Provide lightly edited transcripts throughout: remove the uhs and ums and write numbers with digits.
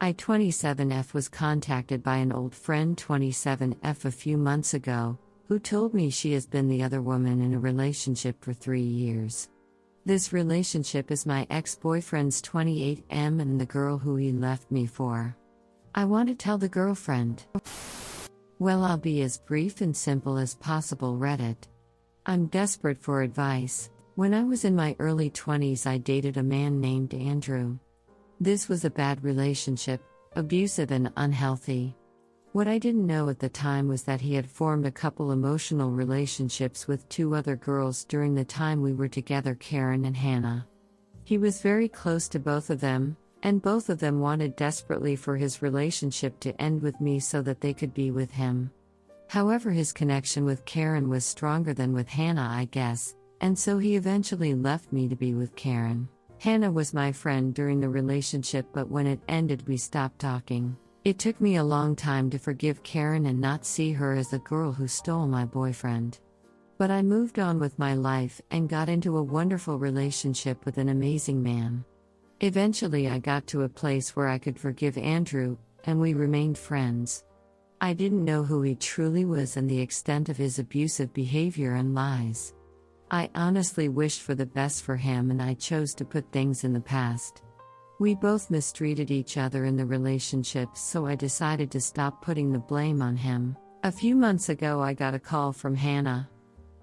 I-27F was contacted by an old friend 27F a few months ago, who told me she has been the other woman in a relationship for 3 years. This relationship is my ex-boyfriend's 28M and the girl who he left me for. I want to tell the girlfriend. Well, I'll be as brief and simple as possible. Reddit. I'm desperate for advice. When I was in my early 20s, I dated a man named Andrew. This was a bad relationship, abusive and unhealthy. What I didn't know at the time was that he had formed a couple emotional relationships with 2 other girls during the time we were together, Karen and Hannah. He was very close to both of them, and both of them wanted desperately for his relationship to end with me so that they could be with him. However, his connection with Karen was stronger than with Hannah, I guess, and so he eventually left me to be with Karen. Hannah was my friend during the relationship, but when it ended, we stopped talking. It took me a long time to forgive Karen and not see her as the girl who stole my boyfriend. But I moved on with my life and got into a wonderful relationship with an amazing man. Eventually, I got to a place where I could forgive Andrew, and we remained friends. I didn't know who he truly was and the extent of his abusive behavior and lies. I honestly wished for the best for him, and I chose to put things in the past. We both mistreated each other in the relationship, so I decided to stop putting the blame on him. A few months ago, I got a call from Hannah.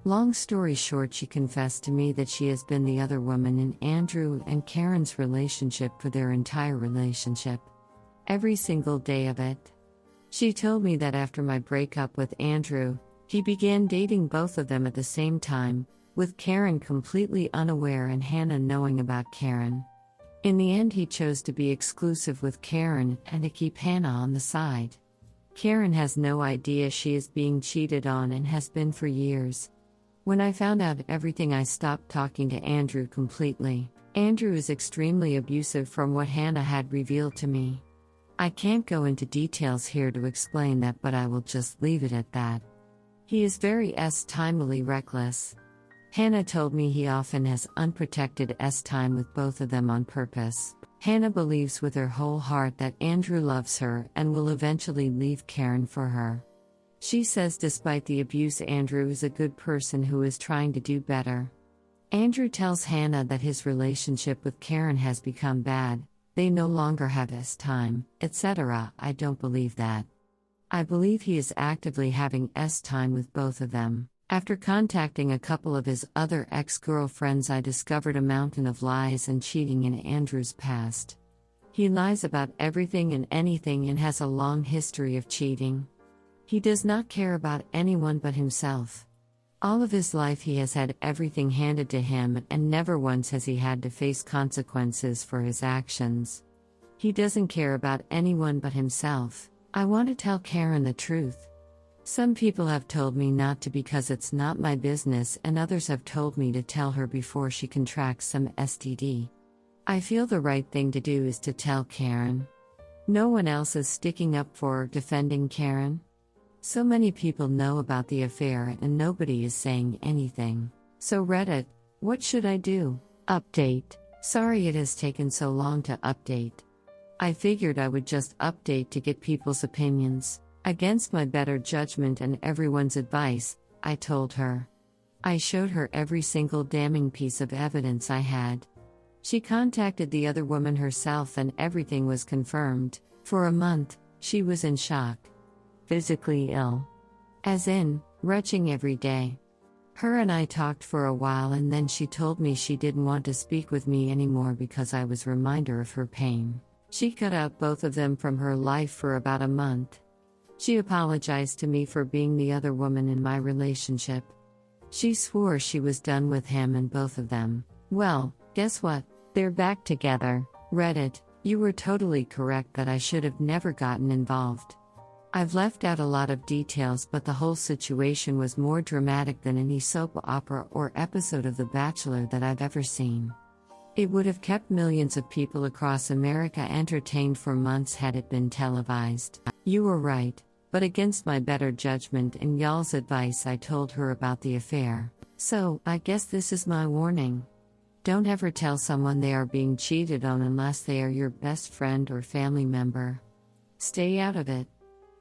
Long story short, she confessed to me that she has been the other woman in Andrew and Karen's relationship for their entire relationship. Every single day of it. She told me that after my breakup with Andrew, he began dating both of them at the same time, with Karen completely unaware and Hannah knowing about Karen. In the end, he chose to be exclusive with Karen and to keep Hannah on the side. Karen has no idea she is being cheated on and has been for years. When I found out everything, I stopped talking to Andrew completely. Andrew is extremely abusive from what Hannah had revealed to me. I can't go into details here to explain that, but I will just leave it at that. He is very timely reckless. Hannah told me he often has unprotected time with both of them on purpose. Hannah believes with her whole heart that Andrew loves her and will eventually leave Karen for her. She says despite the abuse, Andrew is a good person who is trying to do better. Andrew tells Hannah that his relationship with Karen has become bad, they no longer have time, etc. I don't believe that. I believe he is actively having time with both of them. After contacting a couple of his other ex-girlfriends, I discovered a mountain of lies and cheating in Andrew's past. He lies about everything and anything and has a long history of cheating. He does not care about anyone but himself. All of his life he has had everything handed to him, and never once has he had to face consequences for his actions. He doesn't care about anyone but himself. I want to tell Karen the truth. Some people have told me not to because it's not my business, and others have told me to tell her before she contracts some STD. I feel the right thing to do is to tell Karen. No one else is sticking up for or defending Karen. So many people know about the affair and nobody is saying anything. So Reddit, what should I do? Update. Sorry it has taken so long to update. I figured I would just update to get people's opinions. Against my better judgment and everyone's advice, I told her. I showed her every single damning piece of evidence I had. She contacted the other woman herself and everything was confirmed. For a month, she was in shock. Physically ill. As in, retching every day. Her and I talked for a while and then she told me she didn't want to speak with me anymore because I was a reminder of her pain. She cut out both of them from her life for about a month. She apologized to me for being the other woman in my relationship. She swore she was done with him and both of them. Well, guess what? They're back together. Reddit, you were totally correct that I should have never gotten involved. I've left out a lot of details, but the whole situation was more dramatic than any soap opera or episode of The Bachelor that I've ever seen. It would have kept millions of people across America entertained for months had it been televised. You were right. But against my better judgment and y'all's advice, I told her about the affair. So, I guess this is my warning. Don't ever tell someone they are being cheated on unless they are your best friend or family member. Stay out of it.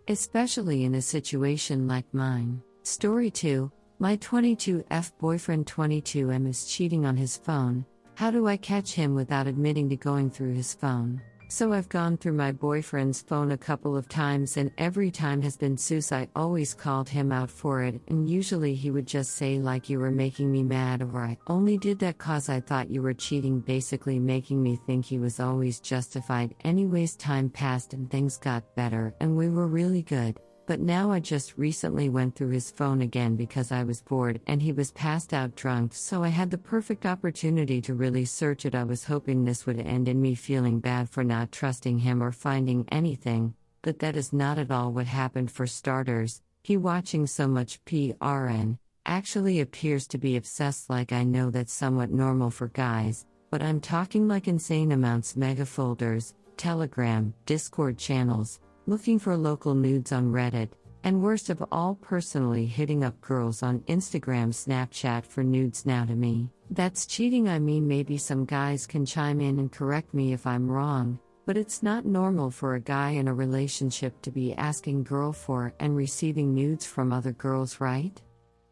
Especially in a situation like mine. Story 2. My 22F boyfriend 22M is cheating on his phone. How do I catch him without admitting to going through his phone? So I've gone through my boyfriend's phone a couple of times and every time has been sus. I always called him out for it and usually he would just say like you were making me mad or I only did that cause I thought you were cheating, basically making me think he was always justified. Anyways, time passed and things got better and we were really good. But now I just recently went through his phone again because I was bored and he was passed out drunk, so I had the perfect opportunity to really search it. I was hoping this would end in me feeling bad for not trusting him or finding anything, but that is not at all what happened. For starters, he watching so much PRN actually appears to be obsessed. Like, I know that's somewhat normal for guys, but I'm talking like insane amounts. Mega folders, Telegram, Discord channels, looking for local nudes on Reddit, and worst of all, personally hitting up girls on Instagram, Snapchat for nudes. Now to me, that's cheating. I mean, maybe some guys can chime in and correct me if I'm wrong, but it's not normal for a guy in a relationship to be asking girl for and receiving nudes from other girls, right?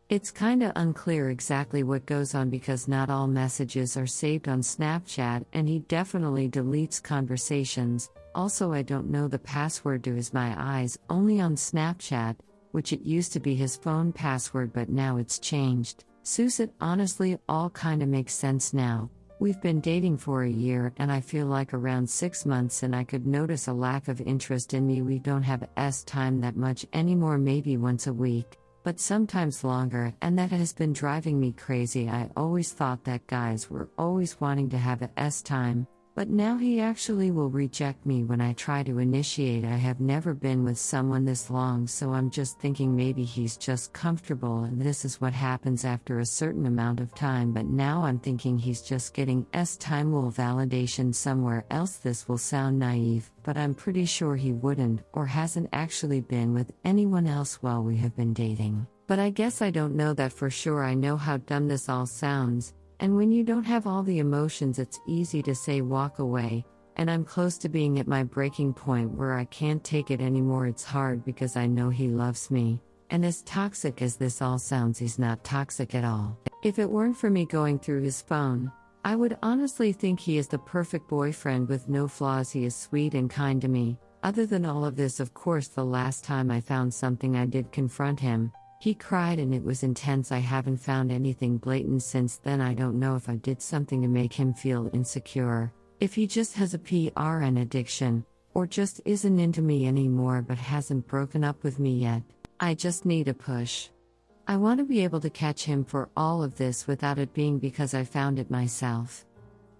It's kinda unclear exactly what goes on because not all messages are saved on Snapchat and he definitely deletes conversations. Also, I don't know the password to his My Eyes only on Snapchat, which it used to be his phone password but now it's changed. Sus, it honestly all kinda makes sense now. We've been dating for a year and I feel like around 6 months and I could notice a lack of interest in me. We don't have time that much anymore, maybe once a week, but sometimes longer, and that has been driving me crazy. I always thought that guys were always wanting to have time, but now he actually will reject me when I try to initiate. I have never been with someone this long, so I'm just thinking maybe he's just comfortable and this is what happens after a certain amount of time, but now I'm thinking he's just getting time will validation somewhere else. This will sound naive, but I'm pretty sure he wouldn't or hasn't actually been with anyone else while we have been dating. But I guess I don't know that for sure. I know how dumb this all sounds. And when you don't have all the emotions, it's easy to say walk away, and I'm close to being at my breaking point where I can't take it anymore. It's hard because I know he loves me, and as toxic as this all sounds, he's not toxic at all. If it weren't for me going through his phone, I would honestly think he is the perfect boyfriend with no flaws. He is sweet and kind to me. Other than all of this, of course, the last time I found something I did confront him. He cried and it was intense. I haven't found anything blatant since then. I don't know if I did something to make him feel insecure, if he just has a PRN addiction, or just isn't into me anymore but hasn't broken up with me yet. I just need a push. I want to be able to catch him for all of this without it being because I found it myself.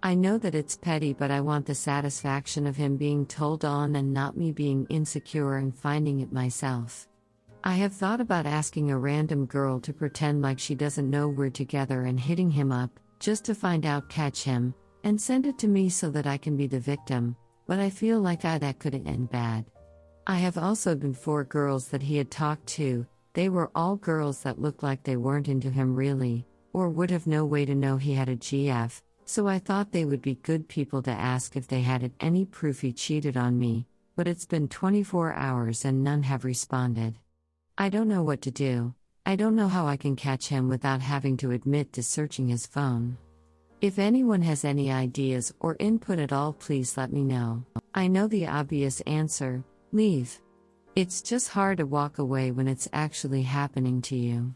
I know that it's petty, but I want the satisfaction of him being told on and not me being insecure and finding it myself. I have thought about asking a random girl to pretend like she doesn't know we're together and hitting him up, just to find out, catch him, and send it to me so that I can be the victim, but I feel like that could end bad. I have also been 4 girls that he had talked to. They were all girls that looked like they weren't into him really, or would have no way to know he had a GF, so I thought they would be good people to ask if they had any proof he cheated on me, but it's been 24 hours and none have responded. I don't know what to do. I don't know how I can catch him without having to admit to searching his phone. If anyone has any ideas or input at all, please let me know. I know the obvious answer: leave. It's just hard to walk away when it's actually happening to you.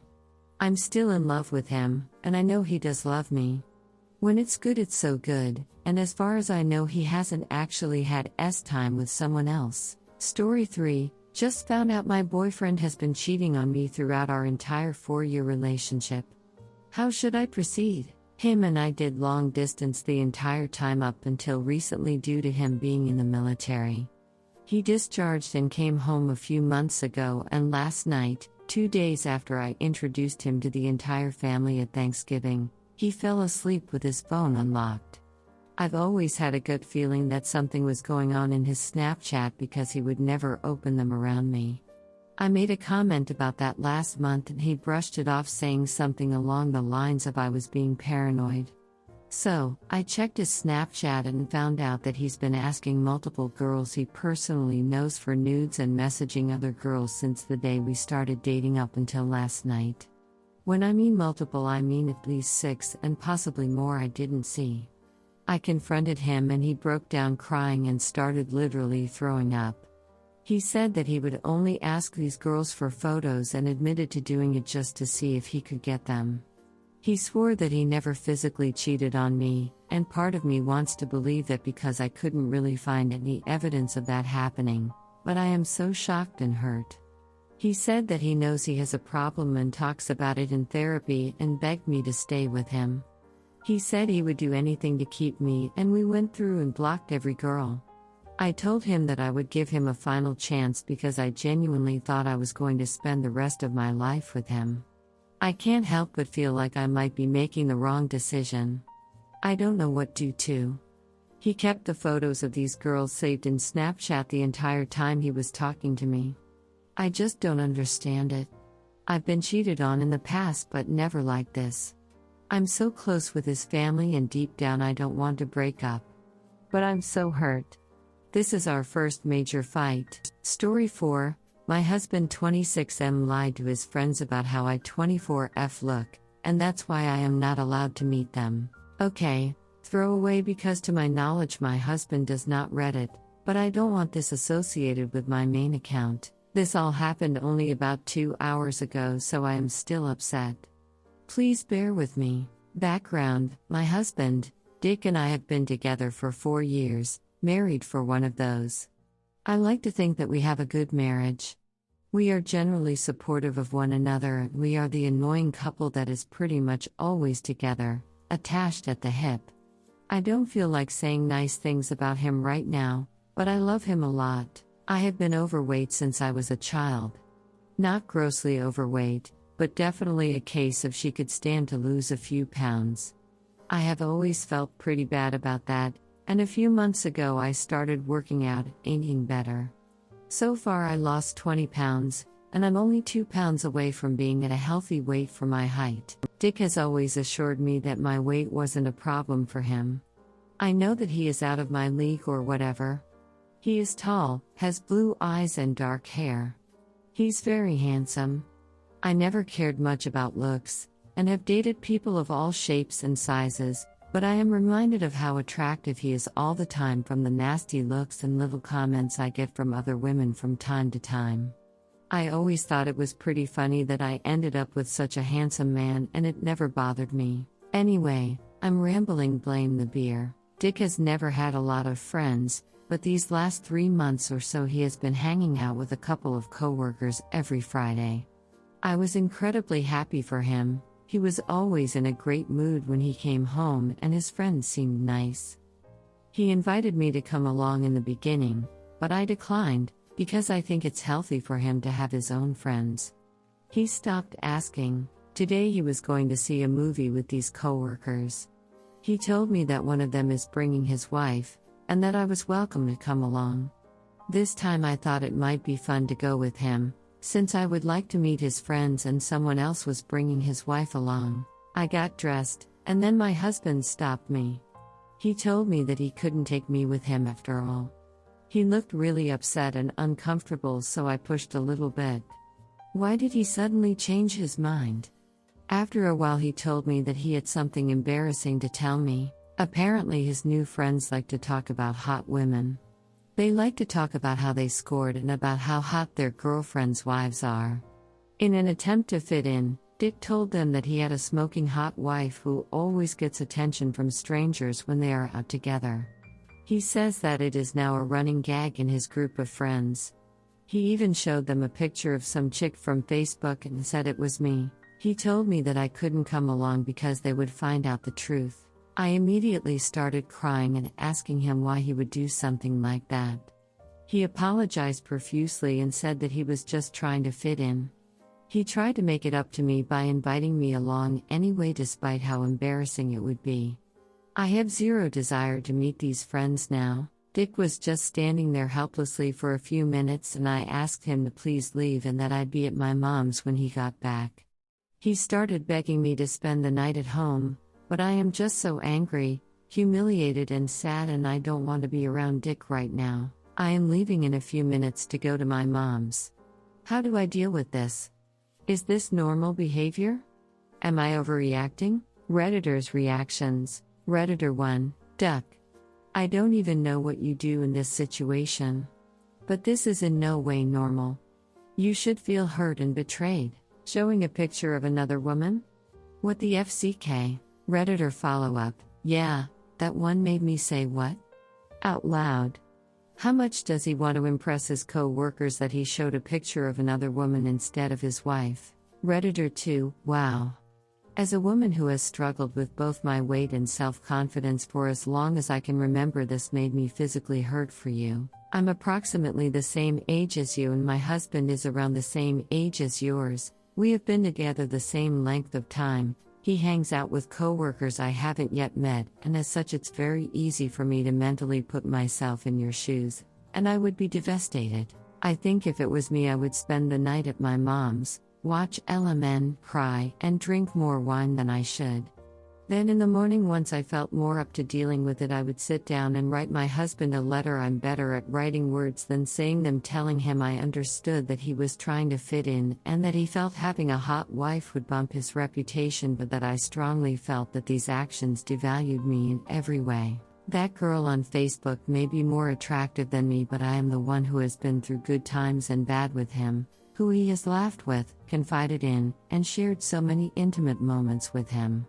I'm still in love with him, and I know he does love me. When it's good, it's so good, and as far as I know, he hasn't actually had time with someone else. Story 3. Just found out my boyfriend has been cheating on me throughout our entire 4-year relationship. How should I proceed? Him and I did long distance the entire time up until recently due to him being in the military. He discharged and came home a few months ago, and last night, 2 days after I introduced him to the entire family at Thanksgiving, he fell asleep with his phone unlocked. I've always had a gut feeling that something was going on in his Snapchat because he would never open them around me. I made a comment about that last month and he brushed it off, saying something along the lines of I was being paranoid. So, I checked his Snapchat and found out that he's been asking multiple girls he personally knows for nudes and messaging other girls since the day we started dating up until last night. When I mean multiple, I mean at least 6 and possibly more I didn't see. I confronted him and he broke down crying and started literally throwing up. He said that he would only ask these girls for photos and admitted to doing it just to see if he could get them. He swore that he never physically cheated on me, and part of me wants to believe that because I couldn't really find any evidence of that happening, but I am so shocked and hurt. He said that he knows he has a problem and talks about it in therapy and begged me to stay with him. He said he would do anything to keep me, and we went through and blocked every girl. I told him that I would give him a final chance because I genuinely thought I was going to spend the rest of my life with him. I can't help but feel like I might be making the wrong decision. I don't know what to do. He kept the photos of these girls saved in Snapchat the entire time he was talking to me. I just don't understand it. I've been cheated on in the past but never like this. I'm so close with his family and deep down I don't want to break up. But I'm so hurt. This is our first major fight. Story 4. My husband 26M lied to his friends about how I 24F look, and that's why I am not allowed to meet them. Okay, throw away because to my knowledge my husband does not Reddit, but I don't want this associated with my main account. This all happened only about 2 hours ago, so I am still upset. Please bear with me. Background: my husband, Dick, and I have been together for 4 years, married for one of those. I like to think that we have a good marriage. We are generally supportive of one another, and we are the annoying couple that is pretty much always together, attached at the hip. I don't feel like saying nice things about him right now, but I love him a lot. I have been overweight since I was a child. Not grossly overweight, but definitely a case of she could stand to lose a few pounds. I have always felt pretty bad about that, and a few months ago I started working out, eating better. So far I lost 20 pounds, and I'm only 2 pounds away from being at a healthy weight for my height. Dick has always assured me that my weight wasn't a problem for him. I know that he is out of my league or whatever. He is tall, has blue eyes and dark hair. He's very handsome. I never cared much about looks, and have dated people of all shapes and sizes, but I am reminded of how attractive he is all the time from the nasty looks and little comments I get from other women from time to time. I always thought it was pretty funny that I ended up with such a handsome man, and it never bothered me. Anyway, I'm rambling. Blame the beer. Dick has never had a lot of friends, but these last 3 months or so he has been hanging out with a couple of coworkers every Friday. I was incredibly happy for him. He was always in a great mood when he came home, and his friends seemed nice. He invited me to come along in the beginning, but I declined, because I think it's healthy for him to have his own friends. He stopped asking. Today he was going to see a movie with these coworkers. He told me that one of them is bringing his wife, and that I was welcome to come along. This time I thought it might be fun to go with him, since I would like to meet his friends and someone else was bringing his wife along. I got dressed, and then my husband stopped me. He told me that he couldn't take me with him after all. He looked really upset and uncomfortable, so I pushed a little bit. Why did he suddenly change his mind? After a while he told me that he had something embarrassing to tell me. Apparently his new friends like to talk about hot women. They like to talk about how they scored and about how hot their girlfriends' wives are. In an attempt to fit in, Dick told them that he had a smoking hot wife who always gets attention from strangers when they are out together. He says that it is now a running gag in his group of friends. He even showed them a picture of some chick from Facebook and said it was me. He told me that I couldn't come along because they would find out the truth. I immediately started crying and asking him why he would do something like that. He apologized profusely and said that he was just trying to fit in. He tried to make it up to me by inviting me along anyway, despite how embarrassing it would be. I have zero desire to meet these friends now. Dick was just standing there helplessly for a few minutes, and I asked him to please leave and that I'd be at my mom's when he got back. He started begging me to spend the night at home, But I am just so angry, humiliated and sad, and I don't want to be around Dick right now. I am leaving in a few minutes to go to my mom's. How do I deal with this? Is this normal behavior? Am I overreacting? Redditor's reactions. Redditor 1, Duck. I don't even know what you do in this situation. But this is in no way normal. You should feel hurt and betrayed. Showing a picture of another woman? What the FCK? Redditor follow-up. Yeah, that one made me say what? Out loud. How much does he want to impress his co-workers that he showed a picture of another woman instead of his wife? Redditor 2, wow. As a woman who has struggled with both my weight and self-confidence for as long as I can remember, this made me physically hurt for you. I'm approximately the same age as you and my husband is around the same age as yours. We have been together the same length of time. He hangs out with coworkers I haven't yet met, and as such it's very easy for me to mentally put myself in your shoes, and I would be devastated. I think if it was me I would spend the night at my mom's, watch LMN, cry, and drink more wine than I should. Then in the morning, once I felt more up to dealing with it, I would sit down and write my husband a letter. I'm better at writing words than saying them, telling him I understood that he was trying to fit in and that he felt having a hot wife would bump his reputation, but that I strongly felt that these actions devalued me in every way. That girl on Facebook may be more attractive than me, but I am the one who has been through good times and bad with him, who he has laughed with, confided in, and shared so many intimate moments with him.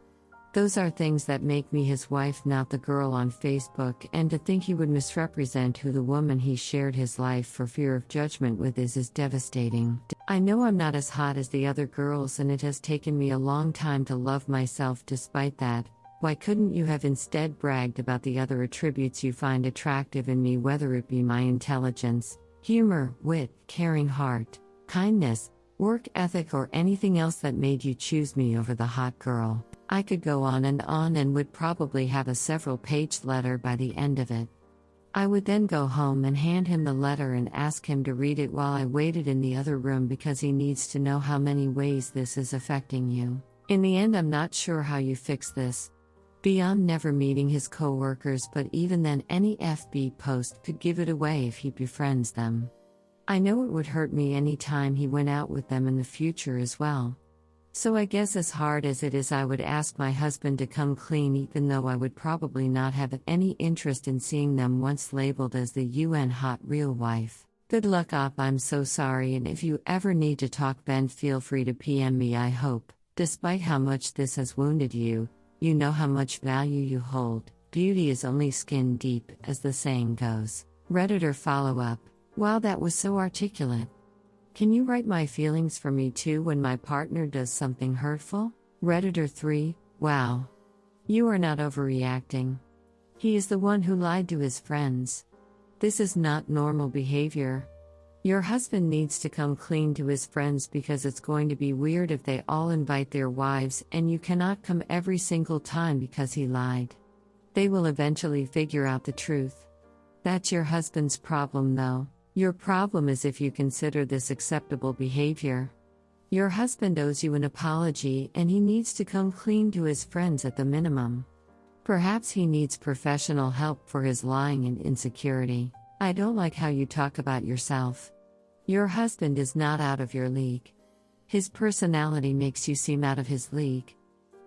Those are things that make me his wife, not the girl on Facebook, and to think he would misrepresent who the woman he shared his life for fear of judgment with is devastating. I know I'm not as hot as the other girls, and it has taken me a long time to love myself despite that. Why couldn't you have instead bragged about the other attributes you find attractive in me, whether it be my intelligence, humor, wit, caring heart, kindness, work ethic, or anything else that made you choose me over the hot girl? I could go on and would probably have a several-page letter by the end of it. I would then go home and hand him the letter and ask him to read it while I waited in the other room, because he needs to know how many ways this is affecting you. In the end, I'm not sure how you fix this. Beyond never meeting his co-workers, but even then any FB post could give it away if he befriends them. I know it would hurt me any time he went out with them in the future as well. So I guess as hard as it is, I would ask my husband to come clean, even though I would probably not have any interest in seeing them once labeled as the UN hot real wife. Good luck, op. I'm so sorry, and if you ever need to talk, Ben, feel free to PM me. I hope, despite how much this has wounded you, you know how much value you hold. Beauty is only skin deep, as the saying goes. Redditor follow-up. Wow, that was so articulate. Can you write my feelings for me too when my partner does something hurtful? Redditor 3, wow. You are not overreacting. He is the one who lied to his friends. This is not normal behavior. Your husband needs to come clean to his friends, because it's going to be weird if they all invite their wives and you cannot come every single time because he lied. They will eventually figure out the truth. That's your husband's problem, though. Your problem is if you consider this acceptable behavior. Your husband owes you an apology, and he needs to come clean to his friends at the minimum. Perhaps he needs professional help for his lying and insecurity. I don't like how you talk about yourself. Your husband is not out of your league. His personality makes you seem out of his league.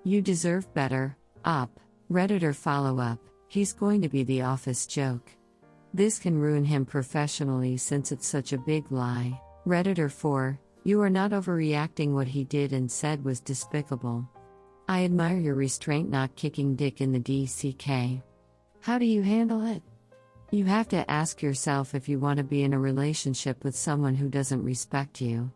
You deserve better, op. Redditor follow-up. He's going to be the office joke. This can ruin him professionally since it's such a big lie. Redditor 4, you are not overreacting. What he did and said was despicable. I admire your restraint, not kicking Dick in the DCK. How do you handle it? You have to ask yourself if you want to be in a relationship with someone who doesn't respect you.